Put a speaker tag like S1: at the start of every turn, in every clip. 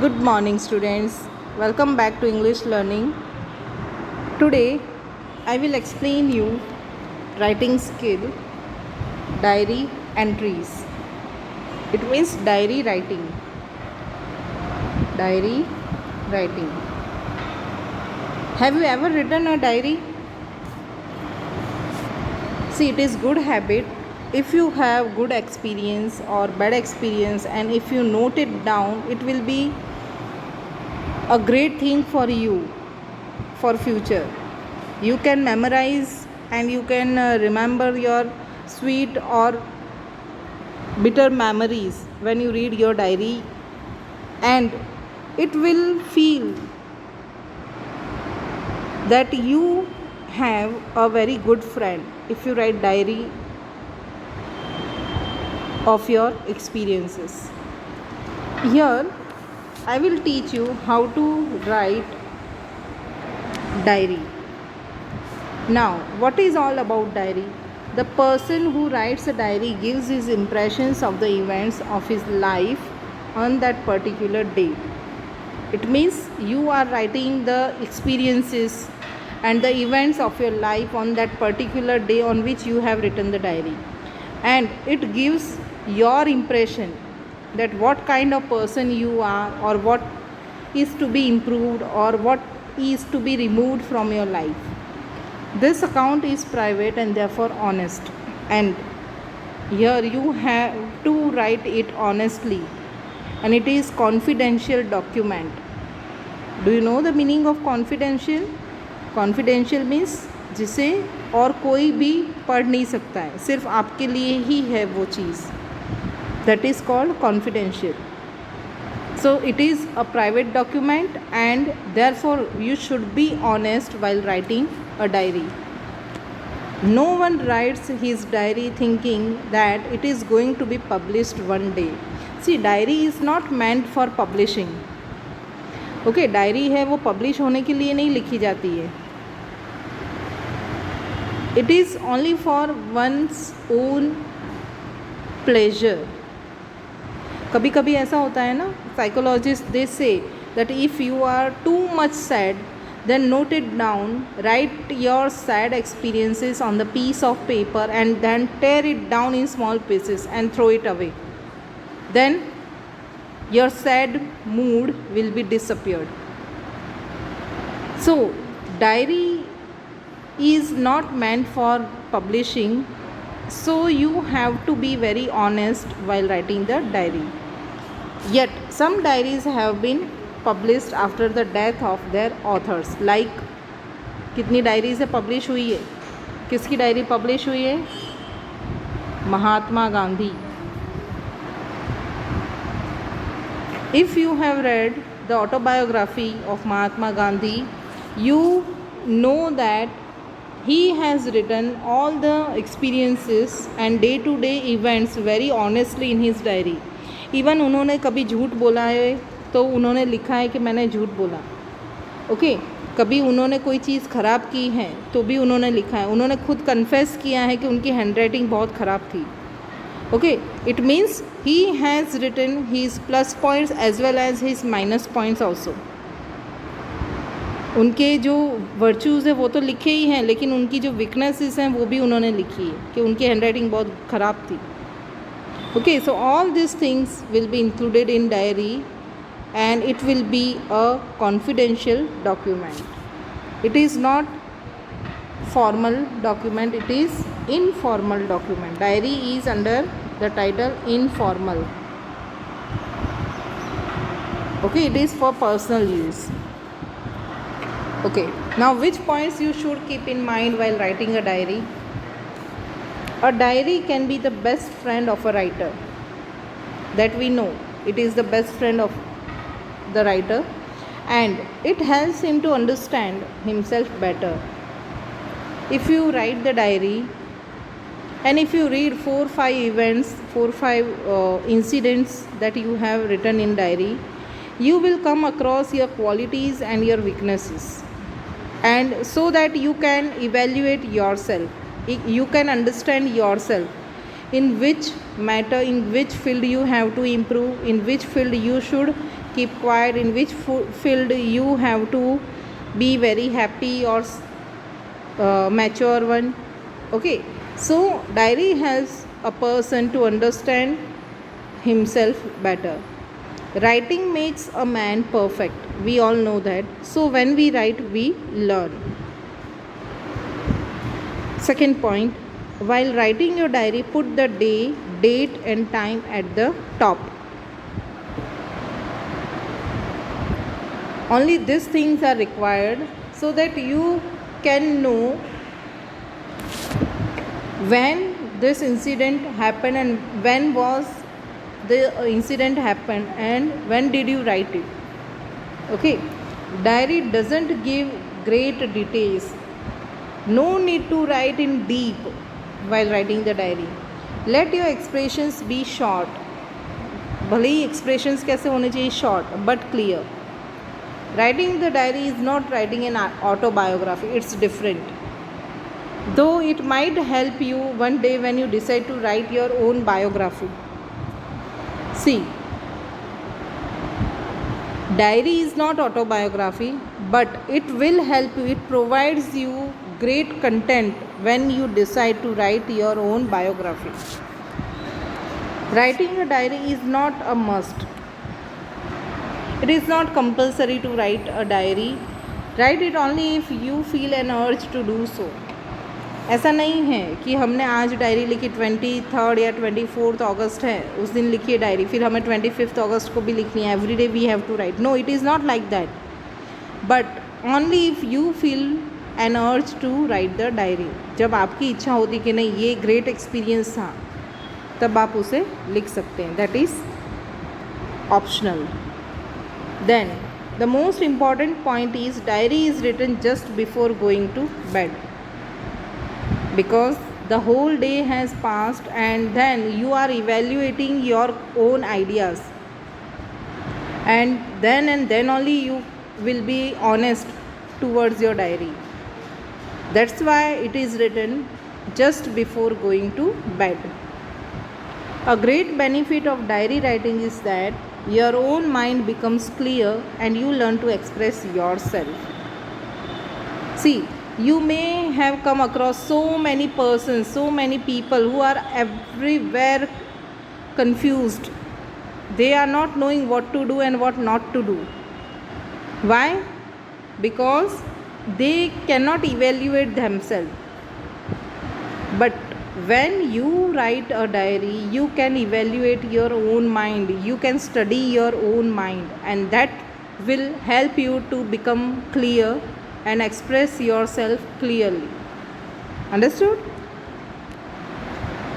S1: Good morning, students. Welcome back to English learning. Today, I will explain you writing skill, diary entries. It means diary writing. Diary writing. Have you ever written a diary? See, it is good habit. If you have good experience or bad experience, and if you note it down, it will be a great thing for you for future. You can memorize and you can remember your sweet or bitter memories when you read your diary, and it will feel that you have a very good friend if you write diary of your experiences. Here I will teach you how to write diary. Now, what is all about diary? The person who writes a diary gives his impressions of the events of his life on that particular day. It means you are writing the experiences and the events of your life on that particular day on which you have written the diary. And it gives your impression that what kind of person you are, or what is to be improved, or what is to be removed from your life. This account is private and therefore honest, and here you have to write it honestly, and it is confidential document. Do you know the meaning of confidential? Confidential means जिसे और कोई भी पढ़ नहीं सकता है, सिर्फ आपके लिए ही है वो चीज़. That is called confidential. So it is a private document, and therefore you should be honest while writing a diary. No one writes his diary thinking that it is going to be published one day. See, diary is not meant for publishing. Okay, diary है वो publish होने के लिए नहीं लिखी जाती है. It is only for one's own pleasure. कभी कभी ऐसा होता है ना, psychologist they say that if you are too much sad, then note it down, write your sad experiences on the piece of paper and then tear it down in small pieces and throw it away. Then your sad mood will be disappeared. So diary is not meant for publishing, so you have to be very honest while writing the diary. Yet some diaries have been published after the death of their authors. Like, कितनी diaries है publish हुई है? किसकी diary publish हुई है? Mahatma Gandhi. If you have read the autobiography of Mahatma Gandhi, you know that he has written all the experiences and day-to-day events very honestly in his diary. Even उन्होंने कभी झूठ बोला है तो उन्होंने लिखा है कि मैंने झूठ बोला. ओके, कभी उन्होंने कोई चीज़ ख़राब की है तो भी उन्होंने लिखा है. उन्होंने खुद कन्फेस किया है कि उनकी हैंडराइटिंग बहुत ख़राब थी. Okay, it means he has written his plus points as well as his minus points also. उनके जो वर्चूज़ है वो तो लिखे ही हैं, लेकिन उनकी जो वीकनेसेस हैं वो भी उन्होंने लिखी है कि उनकी हैंडराइटिंग बहुत ख़राब थी. Okay, so all these things will be included in diary, and it will be a confidential document. It is not formal document, it is informal document. Diary is under the title informal. Okay, it is for personal use. Okay, now which points you should keep in mind while writing a diary? A diary can be the best friend of a writer. That we know. It is the best friend of the writer, and it helps him to understand himself better. If you write the diary and if you read 4-5 events, 4-5 incidents that you have written in diary, you will come across your qualities and your weaknesses, and so that you can evaluate yourself. You can understand yourself, in which matter, in which field you have to improve, in which field you should keep quiet, in which field you have to be very happy or mature one. Okay, so diary helps a person to understand himself better. Writing makes a man perfect, we all know that. So when we write, we learn. Second point, while writing your diary, put the day, date and time at the top. Only these things are required so that you can know when this incident happened and when was the incident happened and when did you write it. Okay, diary doesn't give great details. No need to write in deep while writing the diary. Let your expressions be short. भले ही expressions कैसे होने चाहिए, short but clear. Writing the diary is not writing an autobiography, it's different. Though it might help you one day when you decide to write your own biography. See, diary is not autobiography, but it will help you. It provides you great content when you decide to write your own biography. Writing a diary is not a must. It is not compulsory to write a diary. Write it only if you feel an urge to do so. ऐसा नहीं है कि हमने आज diary लिखी 23 या 24 अगस्त है, उस दिन लिखी है डायरी, फिर हमें 25 अगस्त को भी लिखनी है. Every day we have to write. No, it is not like that. But only if you feel an urge to write the diary. जब आपकी इच्छा होती कि नहीं ये ग्रेट एक्सपीरियंस था, तब आप उसे लिख सकते हैं. That is optional. Then the most important point is diary is written just before going to bed, because the whole day has passed and then you are evaluating your own ideas, and then only you will be honest towards your diary. That's why it is written just before going to bed. A great benefit of diary writing is that your own mind becomes clear and you learn to express yourself. See, you may have come across so many persons, so many people who are everywhere confused. They are not knowing what to do and what not to do. Why? Because they cannot evaluate themselves. But when you write a diary, you can evaluate your own mind. You can study your own mind, and that will help you to become clear and express yourself clearly. Understood?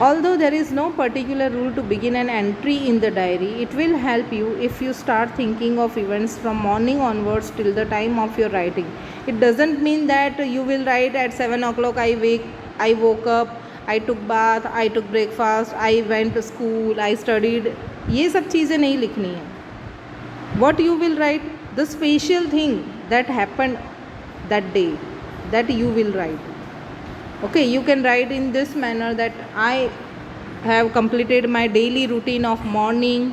S1: Although there is no particular rule to begin an entry in the diary, it will help you if you start thinking of events from morning onwards till the time of your writing. It doesn't mean that you will write at 7 o'clock I woke up, I took bath, I took breakfast, I went to school, I studied. ये सब चीज़ें नहीं लिखनी है. What you will write? The special thing that happened that day, that you will write. Okay, you can write in this manner that I have completed my daily routine of morning,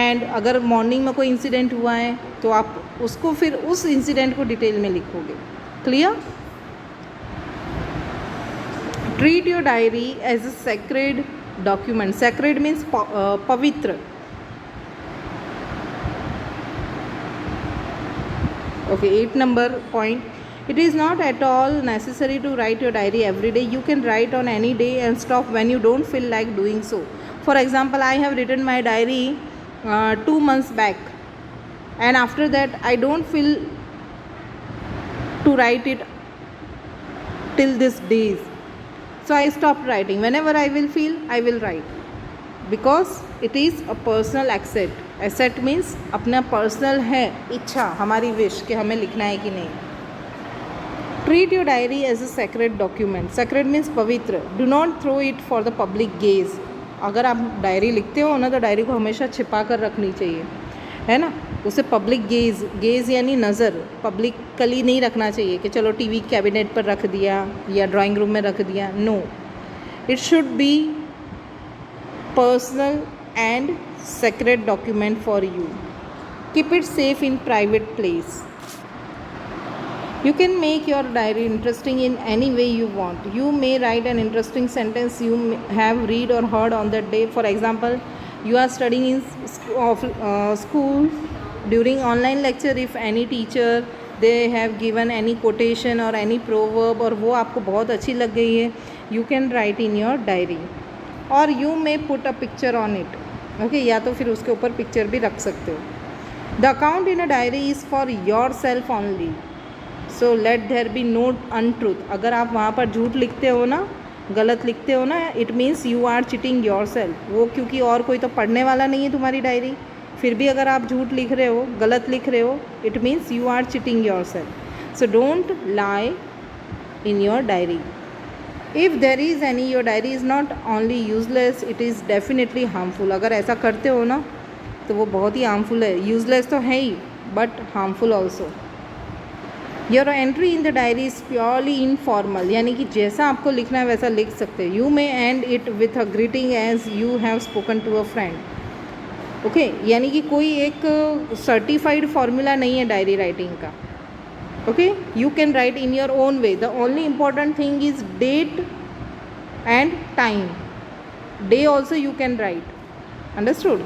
S1: and अगर morning में कोई incident हुआ है तो आप उसको फिर उस इंसिडेंट को डिटेल में लिखोगे. Clear? Treat your diary as a sacred document. Sacred means पवित्र. Okay, 8 number point. It is not at all necessary to write your diary every day. You can write on any day and stop when you don't feel like doing so. For example, I have written my diary 2 months back, and after that I don't feel to write it till this days. So I stopped writing. Whenever I will feel, I will write, because it is a personal asset. Asset means अपना personal है, इच्छा, हमारी wish कि हमें लिखना है कि नहीं. Treat your diary as a sacred document. Sacred means पवित्र. Do not throw it for the public gaze. अगर आप डायरी लिखते हो ना तो डायरी को हमेशा छिपा कर रखनी चाहिए, है ना. उसे पब्लिक गेज यानी नज़र, पब्लिकली नहीं रखना चाहिए कि चलो टीवी कैबिनेट पर रख दिया या ड्राइंग रूम में रख दिया. No, it should be personal and sacred document for you. Keep it safe in private place. You can make your diary interesting in any way you want. You may write an interesting sentence you have read or heard on that day. For example, you are studying in school during online lecture. If any teacher they have given any quotation or any proverb और वो आपको बहुत अच्छी लग गई है, you can write in your diary. Or you may put a picture on it. Okay, या तो फिर उसके ऊपर पिक्चर भी रख सकते हो. The account in a diary is for yourself only. So let there be no untruth. अगर आप वहाँ पर झूठ लिखते हो ना, गलत लिखते हो ना, it means you are cheating yourself. वो क्योंकि और कोई तो पढ़ने वाला नहीं है तुम्हारी डायरी, फिर भी अगर आप झूठ लिख रहे हो, गलत लिख रहे हो, it means you are cheating yourself. So don't lie in your diary. If there is any, your diary is not only useless, it is definitely harmful. अगर ऐसा करते हो ना तो वो बहुत ही हार्मफुल है. यूजलेस तो है ही but harmful also. Your entry in the diary is purely informal, यानी कि जैसा आपको लिखना है वैसा लिख सकते हो. You may end it with a greeting as you have spoken to a friend. Okay, यानी कि कोई एक सर्टिफाइड फार्मूला नहीं है डायरी राइटिंग का. Okay, you can write in your own way. The only important thing is date and time. Day also you can write. Understood.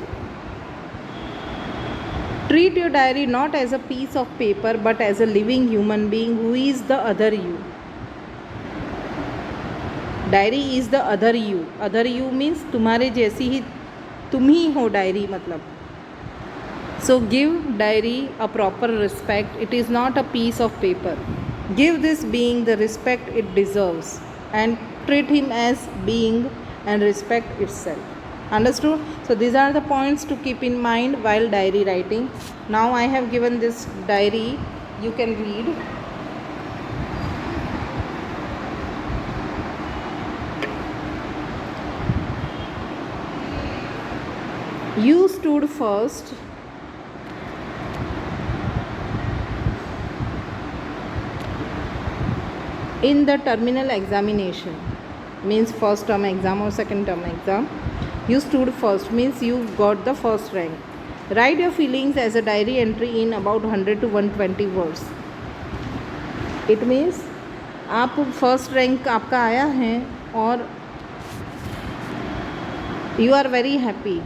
S1: Treat your diary not as a piece of paper but as a living human being who is the other you. Diary is the other you. Other you means तुम्हारे जैसी ही तुम ही हो diary मतलब. So give diary a proper respect. It is not a piece of paper. Give this being the respect it deserves and treat him as being and respect itself. Understood? So these are the points to keep in mind while diary writing. Now I have given this diary, you can read. You stood first in the terminal examination, means first term exam or second term exam. You stood first means you got the first rank. Write your feelings as a diary entry in about 100 to 120 words. It means आप first rank आपका आया है और you are very happy.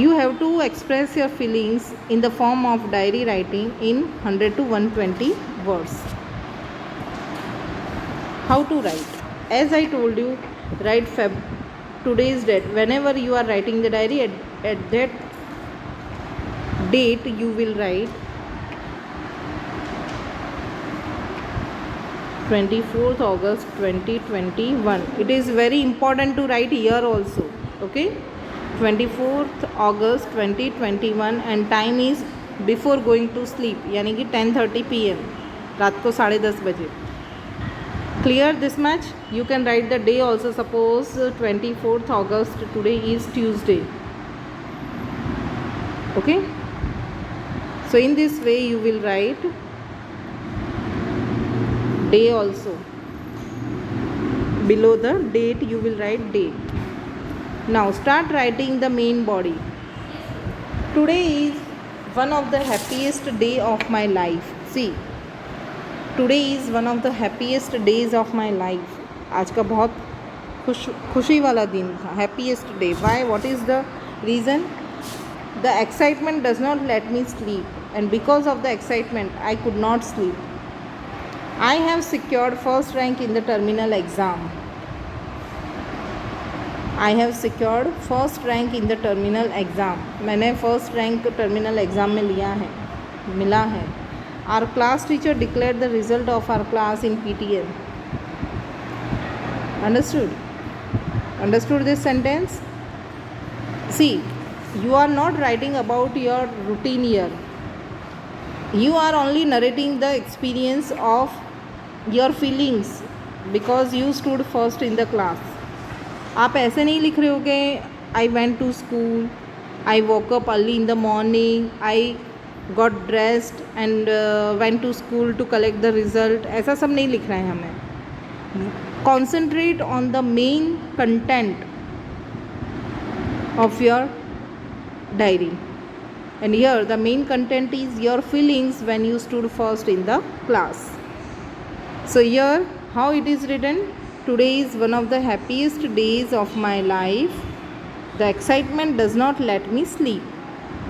S1: You have to express your feelings in the form of diary writing in 100 to 120 words. How to write? As I told you, write today's date. Whenever you are writing the diary, at that date you will write 24th August 2021. It is very important to write year also. Okay, 24th August 2021 and time is before going to sleep, यानी कि 10:30 PM, रात को 10:30 बजे. Clear this much? You can write the day also. Suppose 24th August, today is Tuesday. Okay, so in this way you will write day also. Below the date you will write day. Now start writing the main body. Today is one of the happiest day of my life. See, today is one of the happiest days of my life. आज का बहुत खुशी वाला दिन था. Happiest day. Why? What is the reason? The excitement does not let me sleep and because of the excitement I could not sleep. I have secured first rank in the terminal exam. I have secured first rank in the terminal exam. मैंने first rank terminal exam में मिला है. Our class teacher declared the result of our class in PTM. Understood? Understood this sentence? See, you are not writing about your routine year. You are only narrating the experience of your feelings because you stood first in the class. आप ऐसे नहीं लिख रहे हो कि I went to school, I woke up early in the morning, I got dressed and went to school to collect the result. ऐसा सब नहीं लिखना है हमें. Concentrate on the main content of your diary. And here the main content is your feelings when you stood first in the class. So here how it is written, today is one of the happiest days of my life. The excitement does not let me sleep.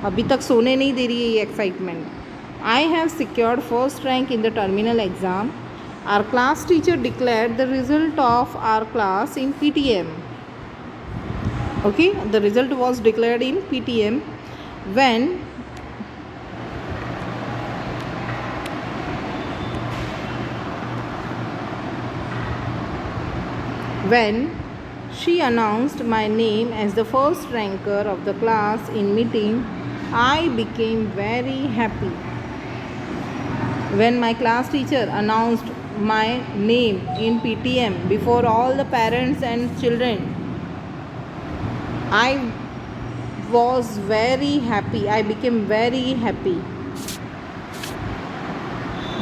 S1: अभी तक सोने नहीं दे रही है ये excitement. I have secured first rank in the terminal exam. Our class teacher declared the result of our class in PTM. Okay, the result was declared in PTM when she announced my name as the first ranker of the class in meeting. I became very happy. When my class teacher announced my name in PTM before all the parents and children, I was very happy. I became very happy.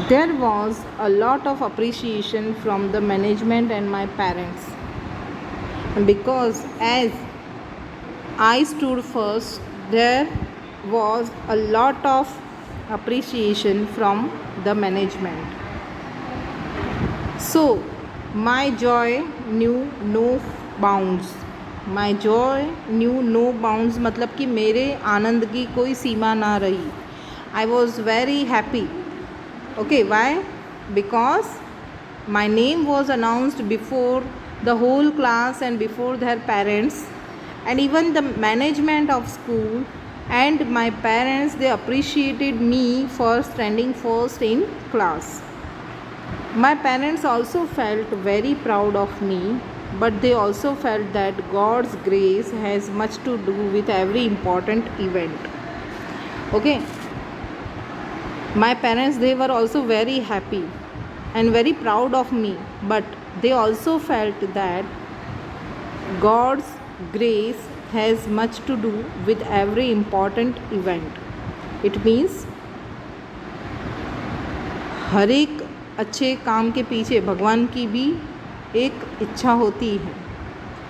S1: There was a lot of appreciation from the management and my parents. And because as I stood first, there was a lot of appreciation from the management. So my joy knew no bounds. My joy knew no bounds मतलब कि मेरे आनंद की कोई सीमा ना रही. I was very happy. Okay, why? Because my name was announced before the whole class and before their parents, and even the management of school and my parents, they appreciated me for standing first in class. My parents also felt very proud of me, but they also felt that God's grace has much to do with every important event. Okay, my parents, they were also very happy and very proud of me, but they also felt that God's grace has much to do with every important event. It means हर एक अच्छे काम के पीछे भगवान की भी एक इच्छा होती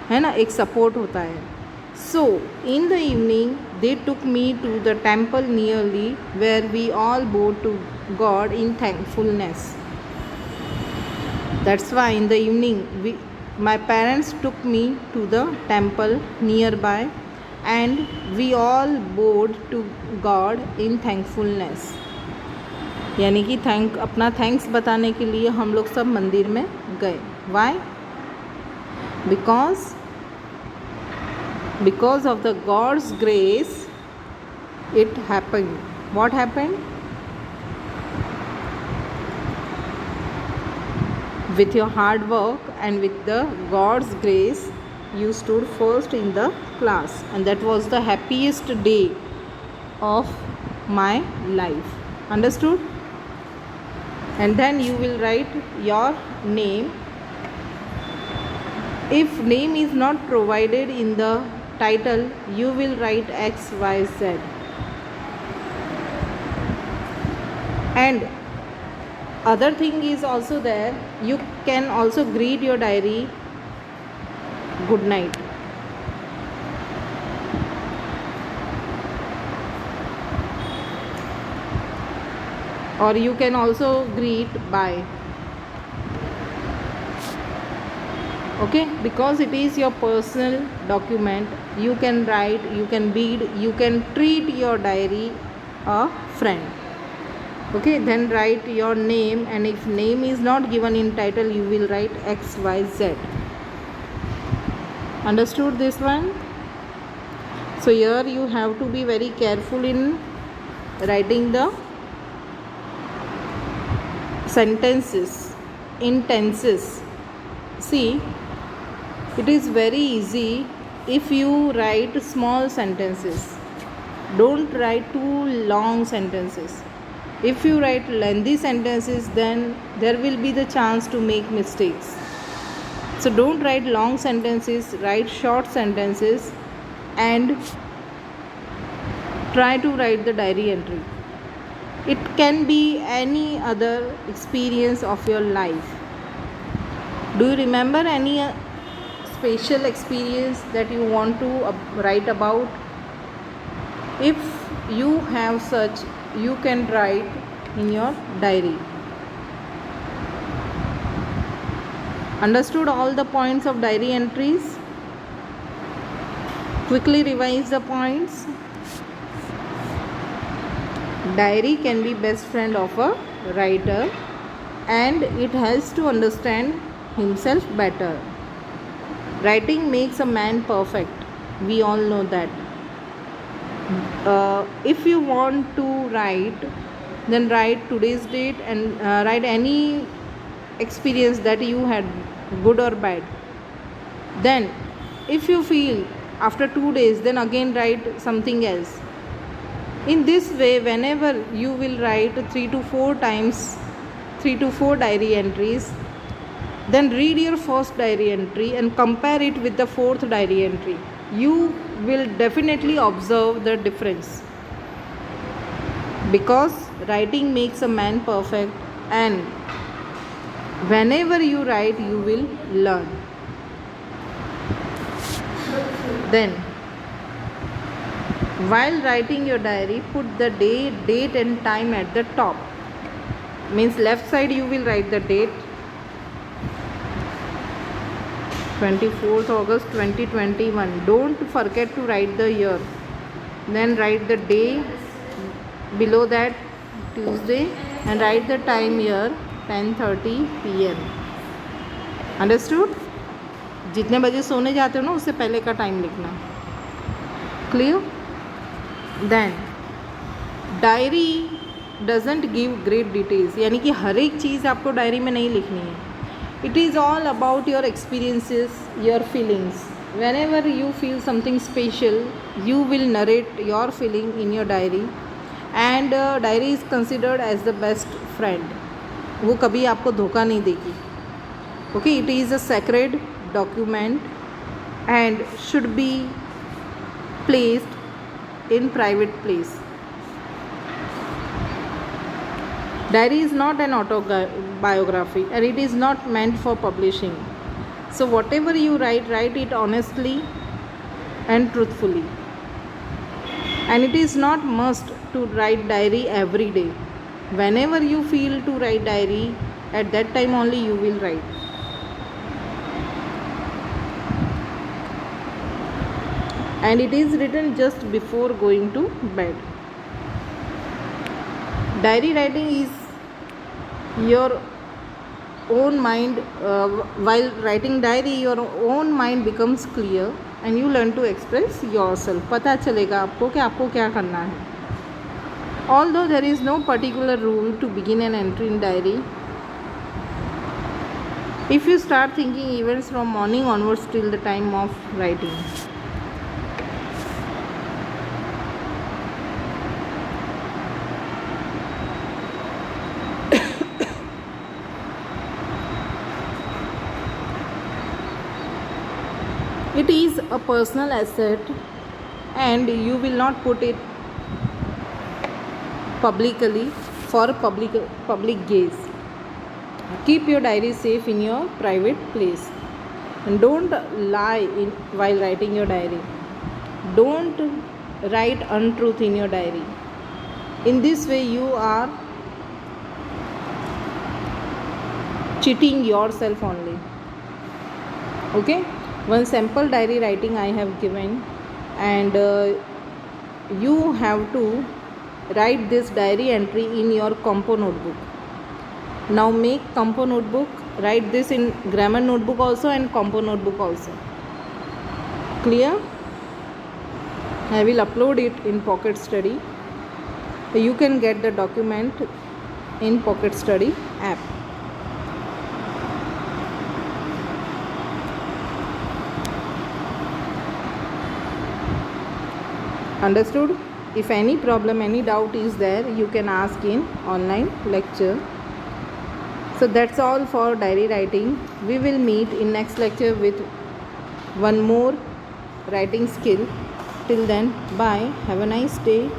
S1: है ना, एक सपोर्ट होता है. So in the evening they took me to the temple nearly where we all bowed to God in thankfulness. That's why in the evening my parents took me to the temple nearby and we all bowed to God in thankfulness. यानी कि अपना thanks बताने के लिए हम लोग सब मंदिर में गए. Why? Because of the God's grace it happened. What happened? With your hard work and with the God's grace you stood first in the class, and that was the happiest day of my life. Understood? And then you will write your name. If name is not provided in the title, you will write XYZ. And other thing is also there, you can also greet your diary good night. Or you can also greet bye. Okay, because it is your personal document, you can write, you can read, you can treat your diary a friend. Okay, then write your name, and if name is not given in title, you will write XYZ. Understood this one? So here you have to be very careful in writing the sentences in tenses. See, it is very easy if you write small sentences. Don't write too long sentences. If you write lengthy sentences, then there will be the chance to make mistakes. So don't write long sentences, write short sentences and try to write the diary entry. It can be any other experience of your life. Do you remember any special experience that you want to write about? If you have such, you can write in your diary. Understood all the points of diary entries? Quickly revise the points. Diary can be best friend of a writer, and it helps to understand himself better. Writing makes a man perfect. We all know that. If you want to write, then write today's date and write any experience that you had, good or bad. Then if you feel after 2 days, then again write something else. In this way, whenever you will write 3 to 4 times, 3 to 4 diary entries, then read your first diary entry and compare it with the fourth diary entry. You will definitely observe the difference, because writing makes a man perfect, and whenever you write, you will learn. Then, while writing your diary, put the date and time at the top. Means left side you will write the date, 24th August 2021. Don't forget to write the year. Then write the day below that, Tuesday, and write the time here, 10:30 PM. Understood? जितने बजे सोने जाते हो ना, उससे पहले का time लिखना. Clear? Then diary doesn't give great details, यानी कि हर एक चीज़ आपको डायरी में नहीं लिखनी है. It is all about your experiences, your feelings. Whenever you feel something special, you will narrate your feeling in your diary, and diary is considered as the best friend. वो कभी आपको धोखा नहीं देगी. Okay, it is a sacred document and should be placed in private place. Diary is not an autobiography, and it is not meant for publishing. So whatever you write, write it honestly and truthfully. And it is not must to write diary every day. Whenever you feel to write diary, at that time only you will write. And it is written just before going to bed. Diary writing is your own mind. While writing diary, your own mind becomes clear and you learn to express yourself. पता चलेगा आपको कि आपको क्या करना है. Although there is no particular rule to begin an entry in diary, if you start thinking events from morning onwards till the time of writing. It is a personal asset and you will not put it publicly for public gaze. Keep your diary safe in your private place, and don't lie while writing your diary. Don't write untruth in your diary. In this way you are cheating yourself only. Okay, one sample diary writing I have given, and you have to write this diary entry in your compo notebook. Now make compo notebook, write this in grammar notebook also and compo notebook also. Clear? I will upload it in Pocket Study. You can get the document in Pocket Study app. Understood? If any problem, any doubt is there, you can ask in online lecture. So that's all for diary writing. We will meet in next lecture with one more writing skill. Till then, bye. Have a nice day.